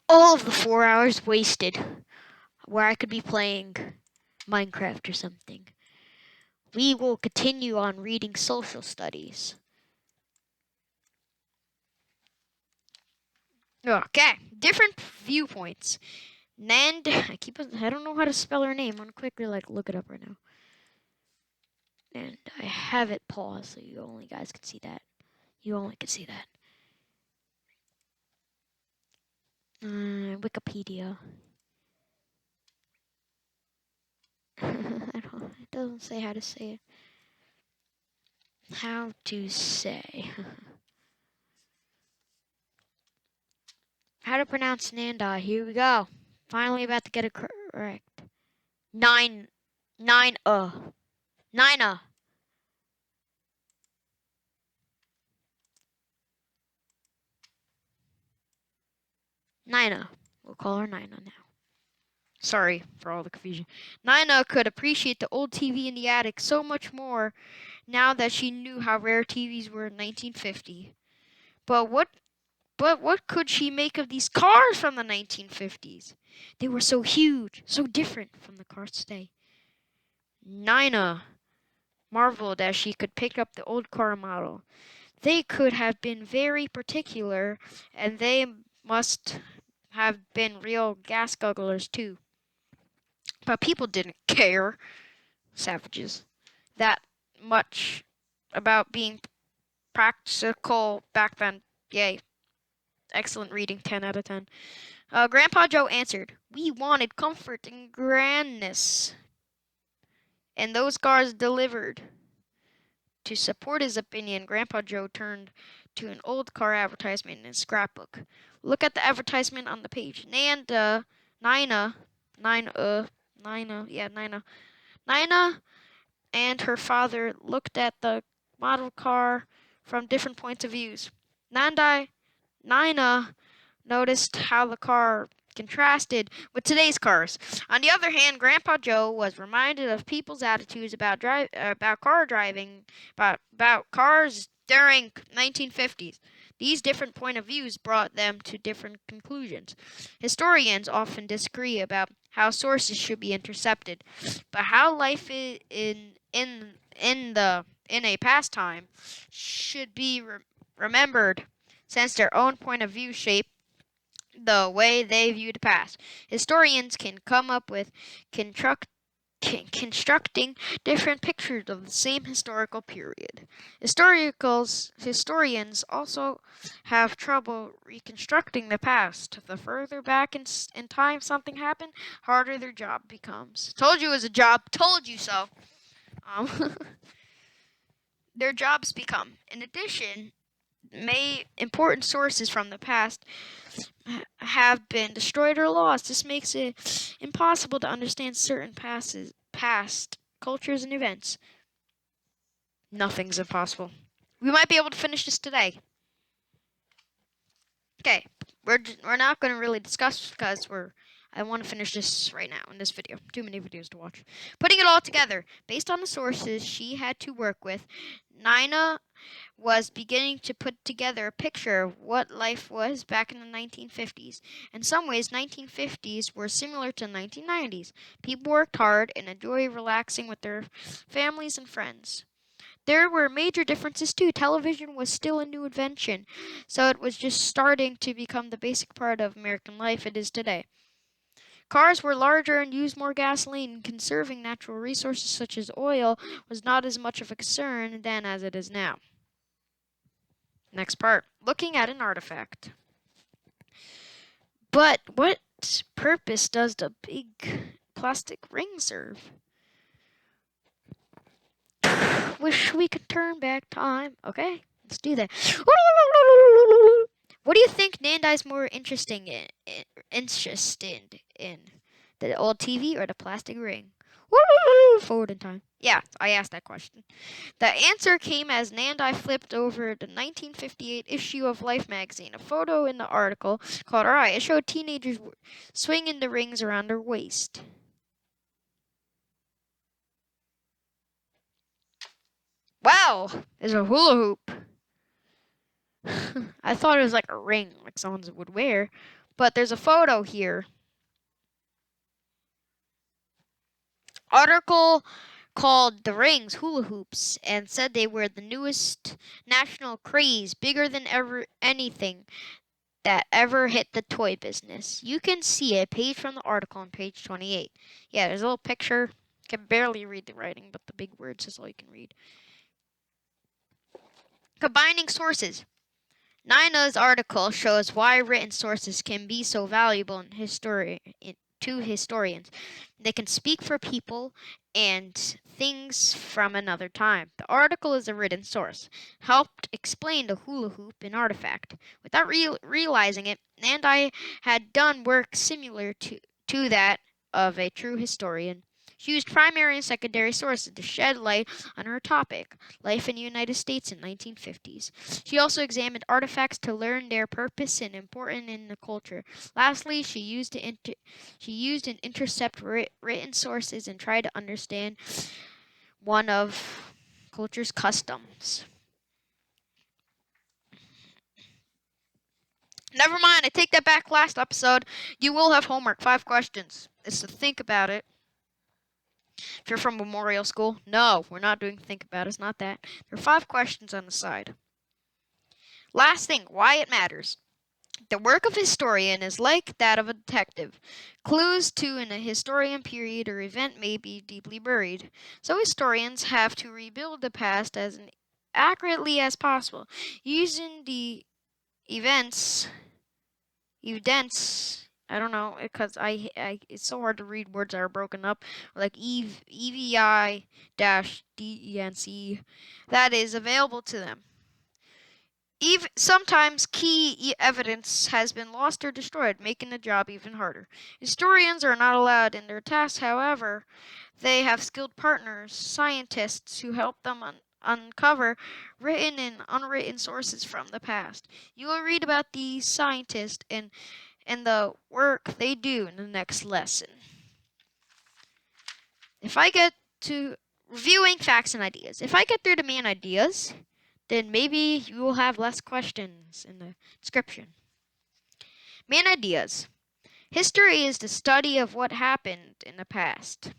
all of the 4 hours wasted where I could be playing Minecraft or something. We will continue on reading social studies. Okay, different viewpoints. I don't know how to spell her name. I'm gonna quickly look it up right now. And I have it paused so you only guys can see that. You only can see that. Wikipedia. It doesn't say how to say it. How to say. How to pronounce Nanda. Here we go. Finally about to get it correct. Nine. Nina. Nina. We'll call her Nina now. Sorry for all the confusion. Nina could appreciate the old TV in the attic so much more now that she knew how rare TVs were in 1950. But what could she make of these cars from the 1950s? They were so huge, so different from the cars today. Nina marveled as she could pick up the old car model. They could have been very particular, and they must have been real gas gugglers too. But people didn't care, savages, that much about being practical back then. Yay. Excellent reading, 10 out of 10. Grandpa Joe answered, "We wanted comfort and grandness, and those cars delivered." To support his opinion, Grandpa Joe turned to an old car advertisement in his scrapbook. Look at the advertisement on the page. Nina, Nina and her father looked at the model car from different points of views. Nina noticed how the car contrasted with today's cars. On the other hand, Grandpa Joe was reminded of people's attitudes about car driving, about cars during 1950s. These different point of views brought them to different conclusions. Historians often disagree about how sources should be intercepted, but how life in a past time should be remembered, since their own point of view shaped the way they view the past. Historians can come up with constructing different pictures of the same historical period. Historians also have trouble reconstructing the past. The further back in time something happened, harder their job becomes. Told you it was a job. Told you so. Their jobs become. In addition, important sources from the past have been destroyed or lost. This makes it impossible to understand certain past cultures and events. Nothing's impossible. We might be able to finish this today. Okay, we're not going to really discuss because I want to finish this right now in this video. Too many videos to watch. Putting it all together, based on the sources she had to work with, Nina was beginning to put together a picture of what life was back in the 1950s. In some ways, 1950s were similar to 1990s. People worked hard and enjoyed relaxing with their families and friends. There were major differences too. Television was still a new invention, so it was just starting to become the basic part of American life it is today. Cars were larger and used more gasoline. Conserving natural resources such as oil was not as much of a concern then as it is now. Next part, looking at an artifact. But what purpose does the big plastic ring serve? Wish we could turn back time. Okay, let's do that. What do you think Nandai's more interested in? The old TV or the plastic ring? Forward in time. Yeah, I asked that question. The answer came as Nandai flipped over the 1958 issue of Life magazine. A photo in the article caught her eye. It showed teenagers swinging the rings around their waist. Wow, it's a hula hoop. I thought it was like a ring, like someone would wear, But there's a photo here. Article called the rings hula hoops and said they were the newest national craze, bigger than ever anything that ever hit the toy business. You can see a page from the article on page 28. Yeah, there's a little picture. Can barely read the writing, but the big words is all you can read. Combining sources. Nina's article shows why written sources can be so valuable to historians. They can speak for people and things from another time. The article is a written source, helped explain the hula hoop and artifact. Without realizing it, and I had done work similar to that of a true historian. She used primary and secondary sources to shed light on her topic, life in the United States in the 1950s. She also examined artifacts to learn their purpose and importance in the culture. Lastly, she used and intercept written sources and tried to understand one of culture's customs. Never mind, I take that back. Last episode, you will have homework, 5 questions. It's to think about it. If you're from Memorial School, no, we're not doing think about it. It's not that. There are 5 questions on the side. Last thing, why it matters. The work of a historian is like that of a detective. Clues to a historian period or event may be deeply buried. So historians have to rebuild the past as accurately as possible, using the events. I don't know, because it's so hard to read words that are broken up, like EVI-DENC, that is available to them. Sometimes key evidence has been lost or destroyed, making the job even harder. Historians are not allowed in their tasks, however, they have skilled partners, scientists, who help them uncover written and unwritten sources from the past. You will read about these scientists and the work they do in the next lesson. If I get to reviewing facts and ideas, if I get through the main ideas, then maybe you will have less questions in the description. Main ideas. History is the study of what happened in the past.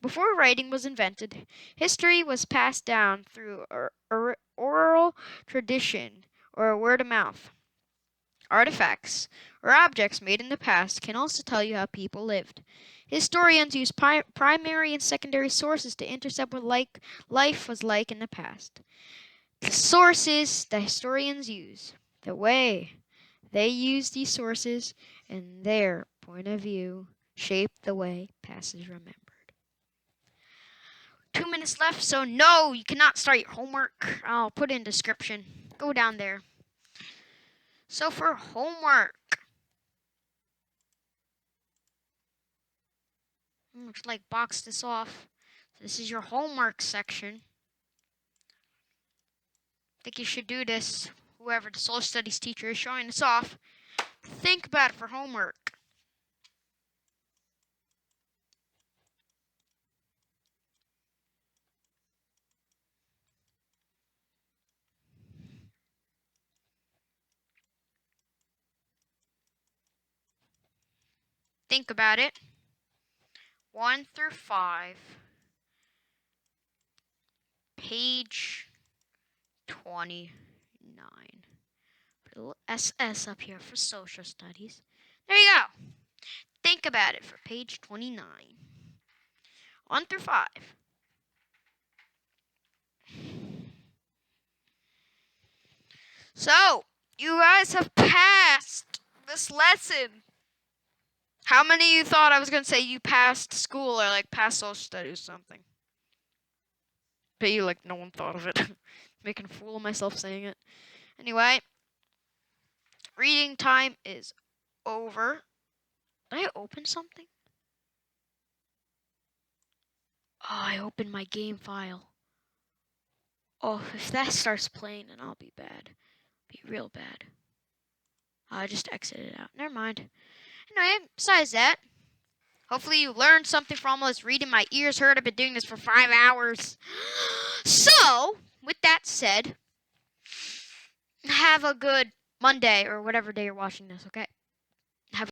Before writing was invented, history was passed down through oral tradition or word of mouth. Artifacts or objects made in the past can also tell you how people lived. Historians use primary and secondary sources to intercept what life was like in the past. The sources the historians use, the way they use these sources, and their point of view shape the way past is remembered. 2 minutes left, so no, you cannot start your homework. I'll put it in description. Go down there. So for homework, looks like box this off. This is your homework section. I think you should do this. Whoever the social studies teacher is showing this off, think about it for homework. Think about it. 1 through 5. Page 29. Put a little SS up here for social studies. There you go. Think about it for page 29. 1 through 5. So, you guys have passed this lesson. How many of you thought I was going to say you passed school or like passed social studies or something? Bet you like no one thought of it. Making a fool of myself saying it. Anyway, reading time is over. Did I open something? Oh, I opened my game file. Oh, if that starts playing, then I'll be bad. Be real bad. I just exited out. Never mind. Anyway, besides that, hopefully you learned something from all this reading. My ears hurt. I've been doing this for 5 hours. So, with that said, have a good Monday or whatever day you're watching this, okay?